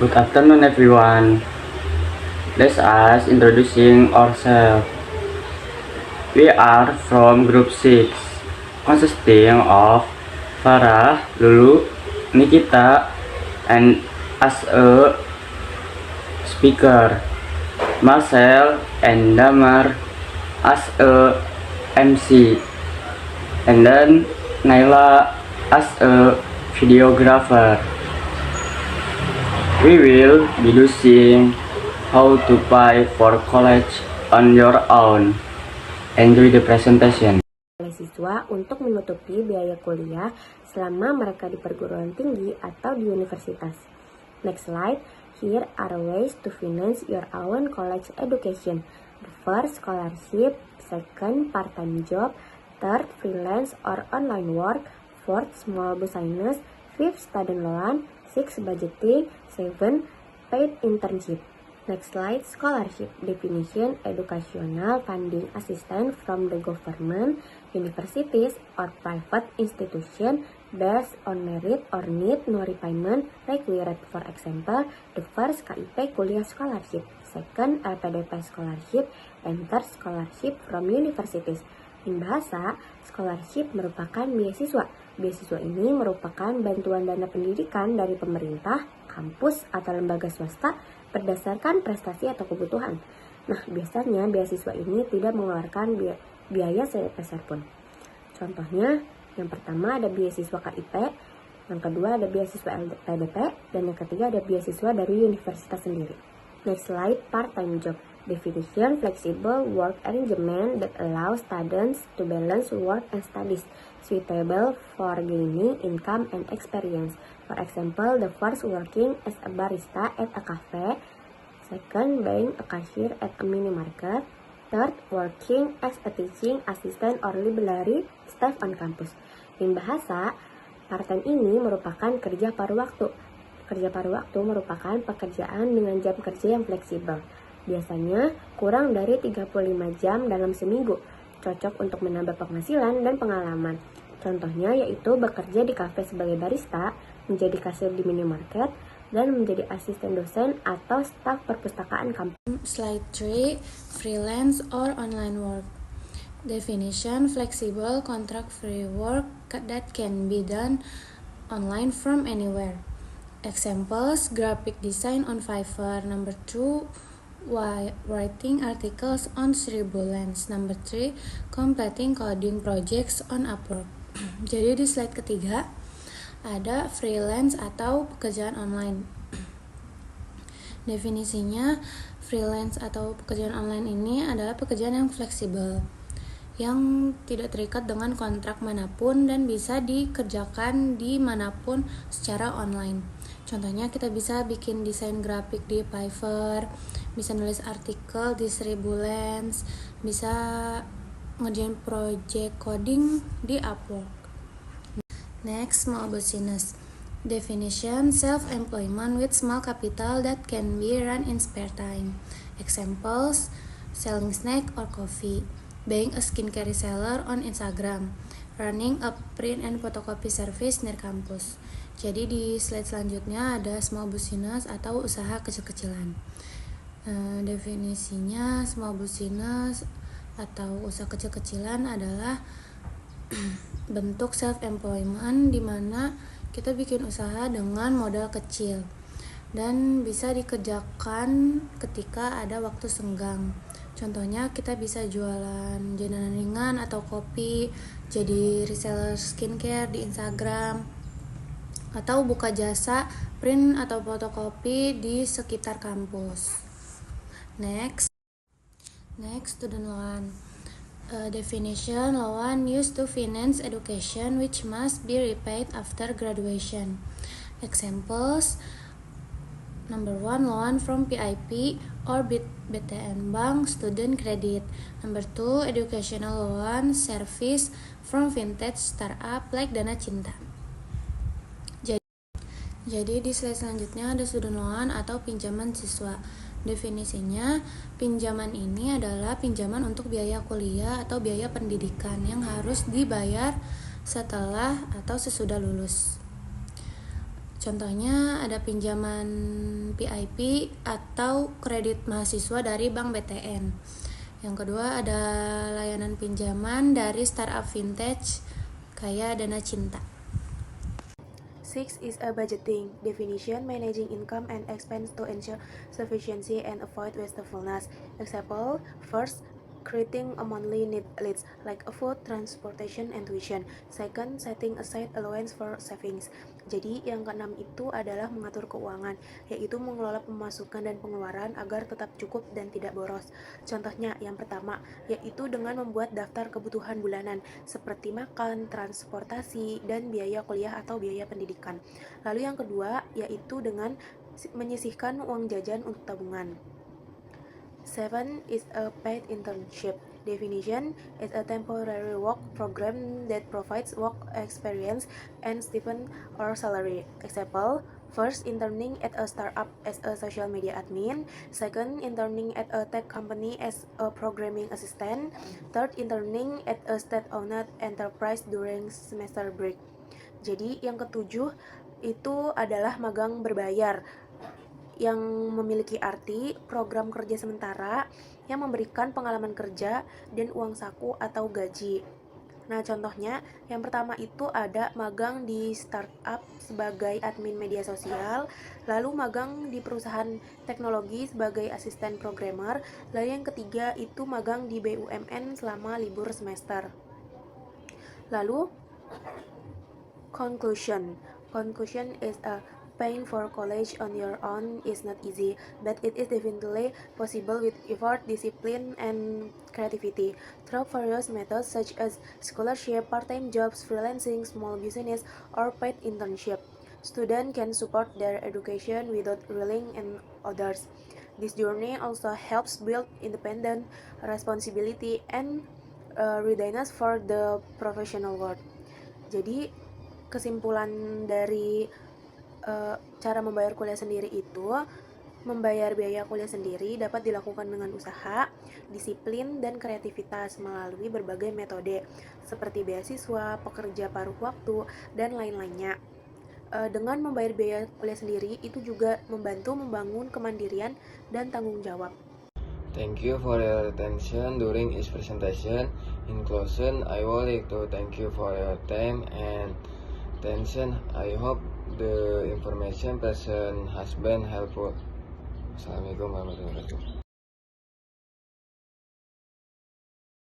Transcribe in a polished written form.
Good afternoon, everyone. Let us introducing ourselves. We are from Group 6, consisting of Farah, Lulu, Nikita, and as a speaker, Marcel and Damar as a MC, and then Naila as a videographer. We will be discussing how to apply for college on your own. Enjoy the presentation. Oleh siswa untuk menutupi biaya kuliah selama mereka di perguruan tinggi atau di universitas. Next slide. Here are ways to finance your own college education. The first, scholarship. Second, part-time job. Third, freelance or online work. Fourth, small business. Fifth, student loan. Sixth, budgeting. Seven, paid internship. Next slide, scholarship. Definition, educational funding assistance from the government, universities, or private institution based on merit or need no repayment required. For example, the first KIP kuliah scholarship, second LPDP scholarship, and third scholarship from universities. In bahasa, scholarship merupakan beasiswa. Beasiswa ini merupakan bantuan dana pendidikan dari pemerintah, kampus, atau lembaga swasta berdasarkan prestasi atau kebutuhan. Nah, biasanya beasiswa ini tidak mengeluarkan biaya sepeser pun. Contohnya, yang pertama ada beasiswa KIP, yang kedua ada beasiswa LPDP, dan yang ketiga ada beasiswa dari universitas sendiri. Next slide, part-time job. Definition, flexible work arrangement that allows students to balance work and studies, suitable for gaining income and experience. For example, the first working as a barista at a cafe, second being a cashier at a mini market, third working as a teaching assistant or library staff on campus. In bahasa, part-time ini merupakan kerja paruh waktu. Kerja paruh waktu merupakan pekerjaan dengan jam kerja yang fleksibel. Biasanya kurang dari 35 jam dalam seminggu, cocok untuk menambah penghasilan dan pengalaman. Contohnya yaitu bekerja di kafe sebagai barista, menjadi kasir di minimarket, dan menjadi asisten dosen atau staf perpustakaan kampus. Slide 3, freelance or online work. Definition, flexible contract free work that can be done online from anywhere. Examples, graphic design on Fiverr. Number 2, writing articles on Sribullance. Number 3, completing coding projects on Upwork. Jadi di slide ketiga ada freelance atau pekerjaan online. Definisinya, freelance atau pekerjaan online ini adalah pekerjaan yang fleksibel, yang tidak terikat dengan kontrak manapun dan bisa dikerjakan di manapun secara online. Contohnya kita bisa bikin desain grafik di Fiverr, bisa nulis artikel di Sribullance, bisa ngerjain project coding di Upwork. Next, small business. Definition, self-employment with small capital that can be run in spare time. Examples, selling snack or coffee, being a skincare reseller on Instagram, running a print and photocopy service near campus. Jadi di slide selanjutnya ada small business atau usaha kecil-kecilan. Definisinya, small business atau usaha kecil-kecilan adalah bentuk self-employment di mana kita bikin usaha dengan modal kecil dan bisa dikerjakan ketika ada waktu senggang. Contohnya kita bisa jualan jajanan ringan atau kopi, jadi reseller skincare di Instagram, atau buka jasa print atau fotokopi di sekitar kampus. Next, student loan. Definition, loan used to finance education which must be repaid after graduation. Examples, number 1, loan from PIP or BTN Bank student credit. Number 2, educational loan service from vintage startup like Dana Cinta. Jadi di slide selanjutnya ada student loan atau pinjaman siswa. Definisinya, pinjaman ini adalah pinjaman untuk biaya kuliah atau biaya pendidikan yang harus dibayar setelah atau sesudah lulus. Contohnya ada pinjaman PIP atau kredit mahasiswa dari Bank BTN. Yang kedua ada layanan pinjaman dari startup vintage kayak Dana Cinta. 6 is a budgeting definition, managing income and expense to ensure sufficiency and avoid wastefulness. Example, first, creating a monthly need lists like food, transportation, and tuition. Second, setting aside allowance for savings. Jadi yang keenam itu adalah mengatur keuangan, yaitu mengelola pemasukan dan pengeluaran agar tetap cukup dan tidak boros. Contohnya yang pertama, yaitu dengan membuat daftar kebutuhan bulanan seperti makan, transportasi, dan biaya kuliah atau biaya pendidikan. Lalu yang kedua, yaitu dengan menyisihkan uang jajan untuk tabungan. 7 is a paid internship. Definition is a temporary work program that provides work experience and stipend or salary. Example, first, interning at a startup as a social media admin. Second, interning at a tech company as a programming assistant. Third, interning at a state-owned enterprise during semester break. Jadi yang ketujuh itu adalah magang berbayar, yang memiliki arti program kerja sementara yang memberikan pengalaman kerja dan uang saku atau gaji. Nah, contohnya yang pertama itu ada magang di startup sebagai admin media sosial, lalu magang di perusahaan teknologi sebagai asisten programmer, lalu yang ketiga itu magang di BUMN selama libur semester. Lalu conclusion is a paying for college on your own is not easy, but it is definitely possible with effort, discipline, and creativity. Through various methods such as scholarship, part-time jobs, freelancing, small business, or paid internship, students can support their education without relying on others. This journey also helps build independent responsibility and readiness for the professional world. Jadi kesimpulan dari cara membayar kuliah sendiri itu, membayar biaya kuliah sendiri dapat dilakukan dengan usaha, disiplin, dan kreativitas melalui berbagai metode seperti beasiswa, pekerja paruh waktu, dan lain-lainnya. Dengan membayar biaya kuliah sendiri itu juga membantu membangun kemandirian dan tanggung jawab. Thank you for your attention during this presentation. In closing, I would like to thank you for your time and attention. I hope the information present has been helpful. Assalamualaikum warahmatullahi wabarakatuh.